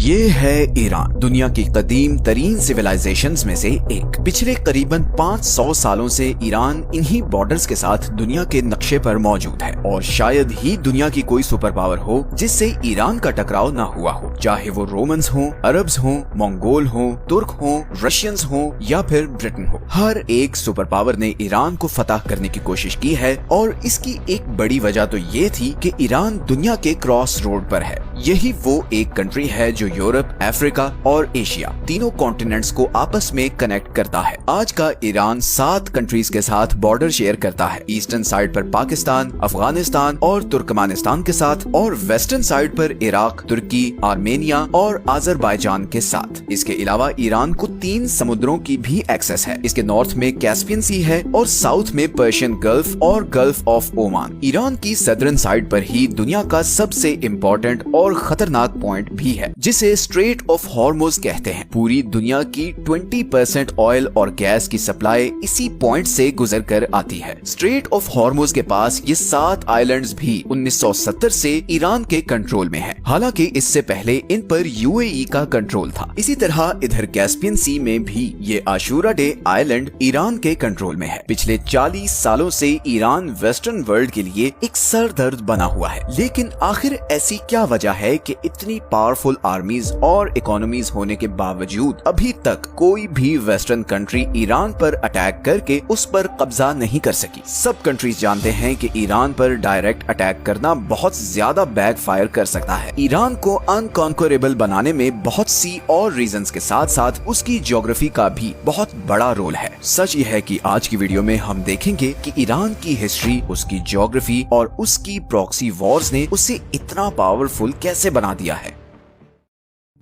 ये है ईरान, दुनिया की कदीम तरीन सिविलाइजेशंस में से एक। पिछले करीबन 500 सालों से ईरान इन्हीं बॉर्डर्स के साथ दुनिया के नक्शे पर मौजूद है और शायद ही दुनिया की कोई सुपर पावर हो जिससे ईरान का टकराव ना हुआ हो, चाहे वो रोमन्स हो, अरब्स हो, मंगोल हो, तुर्क हो, रशियंस हो या फिर ब्रिटेन हो। हर एक सुपर पावर ने ईरान को फतह करने की कोशिश की है और इसकी एक बड़ी वजह तो ये थी कि ईरान दुनिया के क्रॉस रोड पर है। यही वो एक कंट्री है जो यूरोप, अफ्रीका और एशिया तीनों कॉन्टिनेंट्स को आपस में कनेक्ट करता है। आज का ईरान 7 कंट्रीज के साथ बॉर्डर शेयर करता है। ईस्टर्न साइड पर पाकिस्तान, अफगानिस्तान और तुर्कमानिस्तान के साथ और वेस्टर्न साइड पर इराक, तुर्की, आर्मेनिया और अजरबैजान के साथ। इसके अलावा ईरान को 3 समुद्रों की भी एक्सेस है। इसके नॉर्थ में कैस्पियन सी है और साउथ में पर्शियन गल्फ और गल्फ ऑफ ओमान। ईरान की सदर्न साइड पर ही दुनिया का सबसे इम्पोर्टेंट और खतरनाक पॉइंट भी है जिसे स्ट्रेट ऑफ हॉर्मुज कहते हैं। पूरी दुनिया की 20% ऑयल और गैस की सप्लाई इसी पॉइंट से गुजर कर आती है। स्ट्रेट ऑफ हॉर्मुज के पास ये 7 आइलैंड्स भी 1970 से ईरान के कंट्रोल में है। हालांकि इससे पहले इन पर यूएई का कंट्रोल था। इसी तरह इधर कैस्पियन सी में भी ये आशूरा डे आइलैंड ईरान के कंट्रोल में है। पिछले 40 सालों से ईरान वेस्टर्न वर्ल्ड के लिए एक सरदर्द बना हुआ है। लेकिन आखिर ऐसी क्या वजह है कि इतनी पावरफुल आर्मीज और इकोनॉमीज होने के बावजूद अभी तक कोई भी वेस्टर्न कंट्री ईरान पर अटैक करके उस पर कब्जा नहीं कर सकी। सब कंट्रीज जानते हैं कि ईरान पर डायरेक्ट अटैक करना बहुत ज्यादा बैकफायर कर सकता है। ईरान को अनकॉन्करेबल बनाने में बहुत सी और रीजंस के साथ साथ उसकी ज्योग्राफी का भी बहुत बड़ा रोल है। सच यह है कि आज की वीडियो में हम देखेंगे कि ईरान की हिस्ट्री, उसकी ज्योग्राफी और उसकी प्रॉक्सी वॉर्स ने उसे इतना पावरफुल कैसे बना दिया है।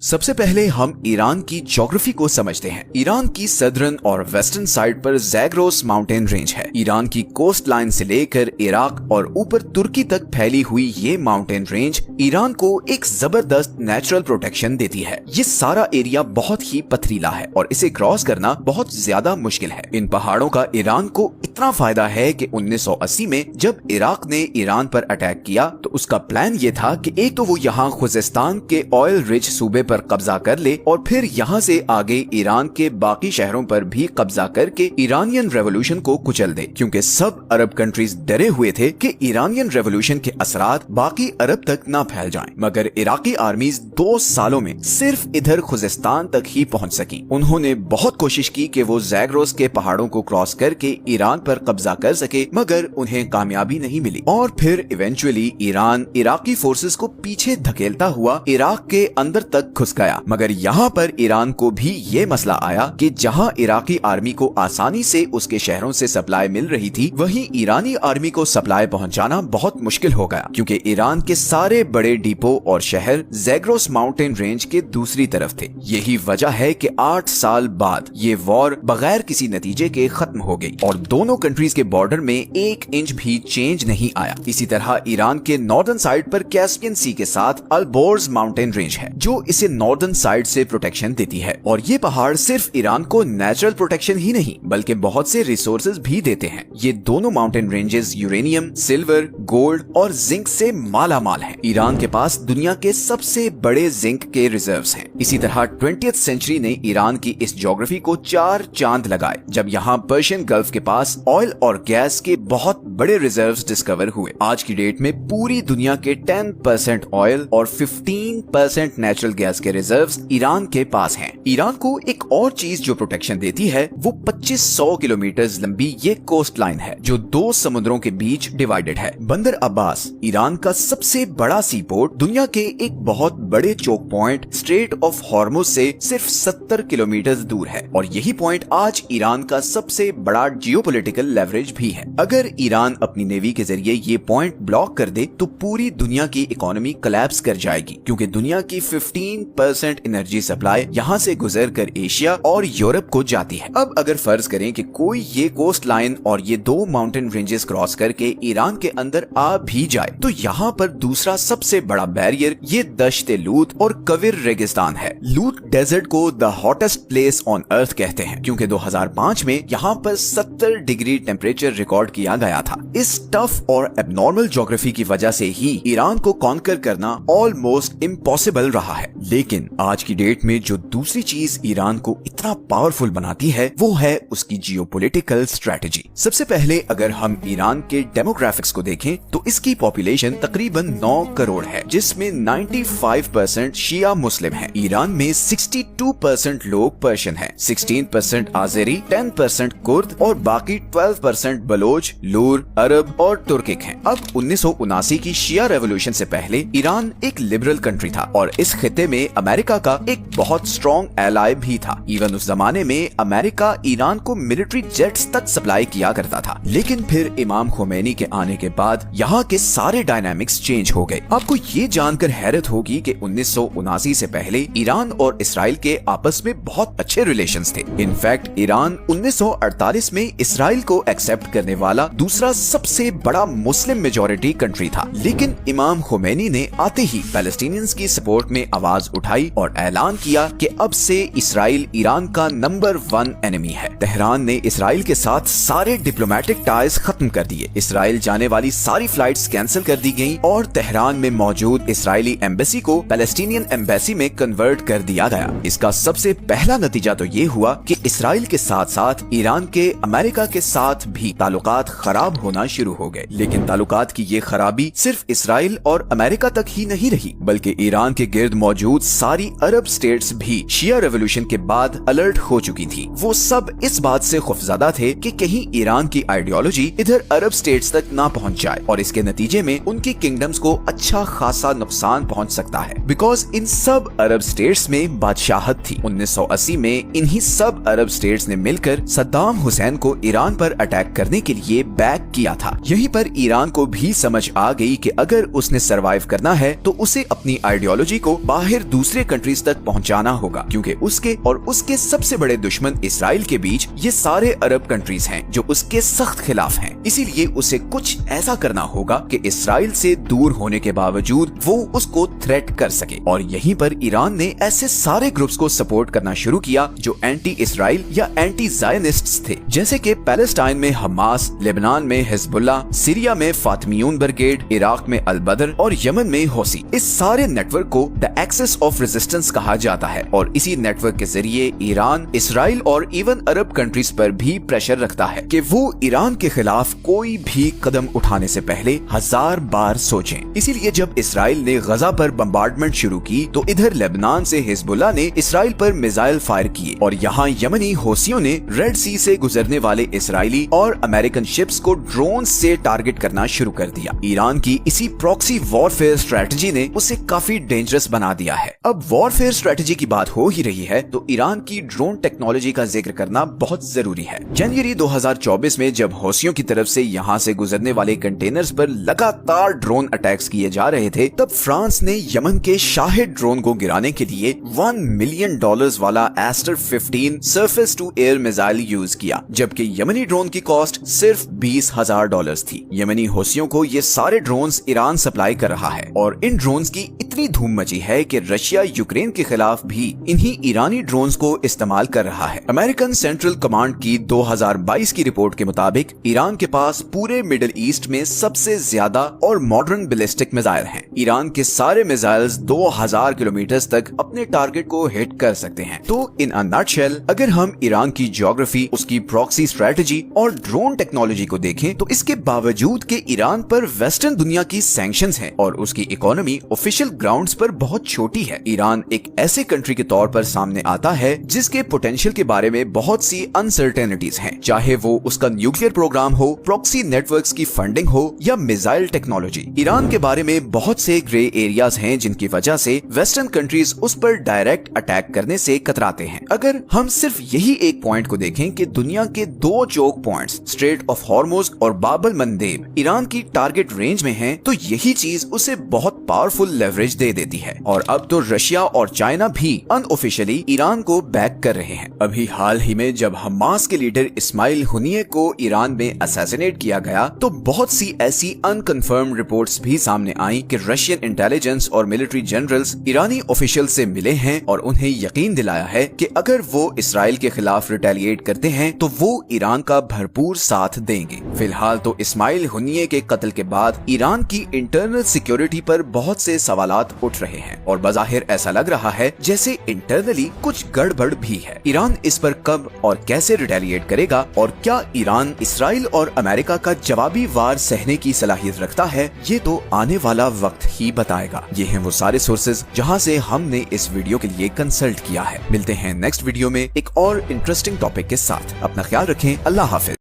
सबसे पहले हम ईरान की ज्योग्राफी को समझते हैं। ईरान की सदर्न और वेस्टर्न साइड पर ज़ैग्रोस माउंटेन रेंज है। ईरान की कोस्ट लाइन से लेकर इराक और ऊपर तुर्की तक फैली हुई ये माउंटेन रेंज ईरान को एक जबरदस्त नेचुरल प्रोटेक्शन देती है। ये सारा एरिया बहुत ही पथरीला है और इसे क्रॉस करना बहुत ज्यादा मुश्किल है। इन पहाड़ों का ईरान को इतना फायदा है कि 1980 में जब इराक ने ईरान पर अटैक किया तो उसका प्लान ये था कि एक तो वो यहाँ खुजिस्तान के ऑयल रिच सूबे पर कब्जा कर ले और फिर यहाँ से आगे ईरान के बाकी शहरों पर भी कब्जा करके ईरानियन रेवोल्यूशन को कुचल दे, क्योंकि सब अरब कंट्रीज डरे हुए थे कि ईरानियन रेवोल्यूशन के असरात बाकी अरब तक ना फैल जाएं। मगर इराकी आर्मीज 2 सालों में सिर्फ इधर खुजिस्तान तक ही पहुंच सकी। उन्होंने बहुत कोशिश की कि वो ज़ैग्रोस के पहाड़ों को क्रॉस करके ईरान पर कब्जा कर सके, मगर उन्हें कामयाबी नहीं मिली और फिर इवेंचुअली ईरान इराकी फोर्सेस को पीछे धकेलता हुआ इराक के अंदर तक घुस गया। मगर यहाँ पर ईरान को भी ये मसला आया कि जहाँ इराकी आर्मी को आसानी से उसके शहरों से सप्लाई मिल रही थी, वहीं ईरानी आर्मी को सप्लाई पहुँचाना बहुत मुश्किल हो गया, क्योंकि ईरान के सारे बड़े डिपो और शहर ज़ैग्रोस माउंटेन रेंज के दूसरी तरफ थे। यही वजह है कि 8 साल बाद ये वॉर बगैर किसी नतीजे के खत्म हो गई और दोनों कंट्रीज के बॉर्डर में 1 इंच भी चेंज नहीं आया। इसी तरह ईरान के नॉर्दर्न साइड पर कैस्पियन सी के साथ अल्बोर्ज माउंटेन रेंज है जो इसे नॉर्दर्न साइड से प्रोटेक्शन देती है। और ये पहाड़ सिर्फ ईरान को नेचुरल प्रोटेक्शन ही नहीं बल्कि बहुत से रिसोर्सेज भी देते हैं। ये दोनों mountain ranges uranium, silver, gold और जिंक से माला माल है। ईरान के पास दुनिया के सबसे बड़े जिंक के रिजर्व्स हैं। इसी तरह 20th सेंचुरी ने ईरान की इस ज्योग्राफी को 4 चांद लगाए जब यहाँ पर्शियन गल्फ के पास ऑयल और गैस के बहुत बड़े रिजर्व्स डिस्कवर हुए। आज की डेट में पूरी दुनिया के 10% ऑयल और 15% नेचुरल गैस के रिजर्व्स ईरान के पास हैं। ईरान को एक और चीज जो प्रोटेक्शन देती है वो 2500 किलोमीटर लंबी ये कोस्ट लाइन है जो 2 समुद्रों के बीच डिवाइडेड है। बंदर अब्बास ईरान का सबसे बड़ा सी पोर्ट दुनिया के एक बहुत बड़े choke point strait of Hormuz से सिर्फ 70 किलोमीटर दूर है और यही पॉइंट आज ईरान का सबसे बड़ा जियोपॉलिटिकल लेवरेज भी है। अगर ईरान अपनी नेवी के जरिए ये पॉइंट ब्लॉक कर दे तो पूरी दुनिया की इकोनॉमी कोलैप्स कर जाएगी, क्योंकि दुनिया की 15% एनर्जी सप्लाई यहाँ से गुजर कर एशिया और यूरोप को जाती है। अब अगर फर्ज करें कि कोई ये कोस्ट लाइन और ये 2 माउंटेन रेंजेस क्रॉस करके ईरान के अंदर आ भी जाए तो यहाँ पर दूसरा सबसे बड़ा बैरियर ये दश्ते लूत और कविर रेगिस्तान है। लूत डेजर्ट को the hottest place on earth कहते हैं, क्योंकि 2005 में यहाँ पर 70 डिग्री टेम्परेचर रिकॉर्ड किया गया था। इस टफ और एबनॉर्मल ज्योग्राफी की वजह से ही ईरान को कॉन्कर करना ऑलमोस्ट इम्पॉसिबल रहा है। लेकिन आज की डेट में जो दूसरी चीज ईरान को इतना पावरफुल बनाती है वो है उसकी जियोपॉलिटिकल स्ट्रेटजी। सबसे पहले अगर हम ईरान के डेमोग्राफिक्स को देखें तो इसकी पॉपुलेशन तकरीबन 9 करोड़ है, जिसमें 95% शिया मुस्लिम है। ईरान में 62% लोग पर्शियन हैं, 16% आज़ेरी, 10% कुर्द और बाकी 12% बलोच, लूर, अरब और तुर्किक हैं। अब 1979 की शिया रेवोल्यूशन से पहले ईरान एक लिबरल कंट्री था और इस खित्ते में अमेरिका का एक बहुत स्ट्रॉन्ग एलाय भी था। इवन उस जमाने में अमेरिका ईरान को मिलिट्री जेट्स तक सप्लाई किया करता था। लेकिन फिर इमाम खोमेनी के आने के बाद यहाँ के सारे डायनामिक्स चेंज हो गए। आपको ये जानकर हैरत होगी कि 1979 से पहले ईरान और इसराइल के आपस में बहुत अच्छे रिलेशंस थे। इनफैक्ट ईरान 1948 में इसराइल को एक्सेप्ट करने वाला दूसरा सबसे बड़ा मुस्लिम मेजॉरिटी कंट्री था। लेकिन इमाम खोमेनी ने आते ही पैलेस्टीनियंस की सपोर्ट में आवाज उठाई और ऐलान किया कि अब से इसराइल ईरान का नंबर 1 एनिमी है। तेहरान ने इसराइल के साथ सारे डिप्लोमेटिक टाइज खत्म कर दिए। इसराइल जाने वाली सारी फ्लाइट्स कैंसिल कर दी गईं और तेहरान में मौजूद इसराइली एम्बेसी को पैलेस्टीनियन एम्बेसी में कन्वर्ट कर दिया गया। इसका सबसे पहला नतीजा तो ये हुआ कि इसराइल के साथ साथ ईरान के अमेरिका के साथ भी ताल्लुकात खराब होना शुरू हो गए। लेकिन ताल्लुकात की ये खराबी सिर्फ इसराइल और अमेरिका तक ही नहीं रही, बल्कि ईरान के गिर्द मौजूद सारी अरब स्टेट्स भी शिया रेवोल्यूशन के बाद अलर्ट हो चुकी थी। वो सब इस बात से खौफजदा थे कि कहीं ईरान की आइडियोलॉजी इधर अरब स्टेट्स तक ना पहुंच जाए और इसके नतीजे में उनकी किंगडम्स को अच्छा खासा नुकसान पहुंच सकता है। बिकॉज इन सब अरब स्टेट्स में बादशाहत थी। 1980 में इन्हीं सब अरब स्टेट्स ने मिलकर सद्दाम हुसैन को ईरान पर अटैक करने के लिए बैक किया था। यहीं पर ईरान को भी समझ आ गई कि अगर उसने सरवाइव करना है तो उसे अपनी आइडियोलॉजी को बाहर दूसरे कंट्रीज तक पहुंचाना होगा, क्योंकि उसके और उसके सबसे बड़े दुश्मन इसराइल के बीच ये सारे अरब कंट्रीज हैं जो उसके सख्त खिलाफ हैं। इसीलिए उसे कुछ ऐसा करना होगा कि इसराइल से दूर होने के बावजूद वो उसको थ्रेट कर सके। और यहीं पर ईरान ने ऐसे सारे ग्रुप्स को सपोर्ट करना शुरू किया जो एंटी इसराइल या एंटी ज़ायनिस्ट्स थे, जैसे कि पैलेस्टाइन में हमास, लेबनान में हिजबुल्लाह, सीरिया में फातिमियून ब्रिगेड, इराक में अल बदर और यमन में हौसी। इस सारे नेटवर्क को द एक्सिस ऑफ रेजिस्टेंस कहा जाता है और इसी नेटवर्क के जरिए ईरान इसराइल और इवन अरब कंट्रीज पर भी प्रेशर रखता है कि वो ईरान के खिलाफ कोई भी कदम उठाने से पहले 1000 बार सोचें। इसीलिए जब इसराइल ने गजा पर बम्बार्डमेंट शुरू की तो इधर लेबनान से हिजबुल्लाह ने इसराइल पर मिसाइल फायर किए और यहाँ यमनी हौसियों ने रेड सी से गुजरने वाले इसराइली और अमेरिकन शिप्स को ड्रोन से टारगेट करना शुरू कर दिया। ईरान की इसी प्रॉक्सी वॉरफेयर स्ट्रेटजी ने उसे काफी डेंजरस बना दिया है। अब वॉरफेयर स्ट्रेटजी की बात हो ही रही है तो ईरान की ड्रोन टेक्नोलॉजी का जिक्र करना बहुत जरूरी है। जनवरी 2024 में जब हौसियों की तरफ से यहाँ से गुजरने वाले कंटेनर्स पर लगातार ड्रोन अटैक्स किए जा रहे थे, तब फ्रांस ने यमन के शाहिद ड्रोन को गिराने के लिए $1 मिलियन वाला Aster 15 surface to air missile use किया, जबकि यमनी ड्रोन की कॉस्ट सिर्फ $20,000 थी। यमनी हौसियों को ये सारे ड्रोन्स ईरान सप्लाई कर रहा है और इन ड्रोन्स की इतनी धूम मची है कि रशिया यूक्रेन के खिलाफ भी इन्हीं ईरानी ड्रोन्स को इस्तेमाल कर रहा है। अमेरिकन सेंट्रल कमांड की 2022 की रिपोर्ट के मुताबिक ईरान के पास पूरे मिडिल ईस्ट में सबसे ज्यादा और मॉडर्न बैलिस्टिक मिसाइल हैं। ईरान के सारे मिसाइल्स 2000 किलोमीटर तक अपने टारगेट को हिट कर सकते हैं। तो इन अ नटशेल अगर हम ईरान की ज्योग्राफी, उसकी प्रॉक्सी स्ट्रेटजी और ड्रोन टेक्नोलॉजी को देखें तो इसके बावजूद कि ईरान पर वेस्टर्न दुनिया की सैंक्शंस हैं और उसकी इकोनॉमी ऑफिशियल ग्राउंड्स पर बहुत छोटी है, ईरान एक ऐसे कंट्री के तौर पर सामने आता है जिसके पोटेंशियल के बारे में बहुत सी अनसर्टेनिटीज हैं, चाहे वो उसका न्यूक्लियर प्रोग्राम हो, प्रॉक्सी नेटवर्क्स की फंडिंग हो या मिसाइल टेक्नोलॉजी। ईरान के बारे में बहुत से ग्रे एरियाज हैं जिनकी वजह से वेस्टर्न कंट्रीज उस पर डायरेक्ट अटैक करने से कतराते हैं। अगर हम सिर्फ यही एक पॉइंट को देखें कि दुनिया के 2 choke points strait of Hormuz और बाब अल मंदेब ईरान की टारगेट रेंज में हैं, तो यही चीज उसे बहुत पावरफुल लेवरेज दे देती है। और अब तो रशिया और चाइना भी अनऑफिशियली ईरान को बैक कर रहे हैं। अभी हाल ही में जब हमास के लीडर इस्माइल हुनिये को ईरान में असैसिनेट किया गया तो बहुत सी ऐसी अनकन्फर्म रिपोर्ट्स भी सामने आई कि रशियन इंटेलिजेंस और मिलिट्री जनरल्स ईरानी ऑफिशियल से मिले हैं और उन्हें यकीन दिलाया है कि अगर वो इसराइल के खिलाफ रिटेलिएट करते हैं तो वो ईरान का भरपूर साथ देंगे। फिलहाल तो इस्माइल हुनिये के कत्ल के बाद ईरान की इंटरनल सिक्योरिटी पर बहुत से सवालात उठ रहे हैं और बज़ाहिर बज़ाहिर ऐसा लग रहा है जैसे इंटरनली कुछ गड़बड़ भी है। ईरान इस पर कब और कैसे रिटेलिएट करेगा और क्या ईरान इसराइल और अमेरिका का जवाबी वार सहने की सलाहियत रखता है, ये तो आने वाला वक्त ही बताएगा। ये हैं वो सारे सोर्सेज जहां से हमने इस वीडियो के लिए कंसल्ट किया है। मिलते हैं नेक्स्ट वीडियो में एक और इंटरेस्टिंग टॉपिक के साथ। अपना ख्याल रखें। अल्लाह हाफिज।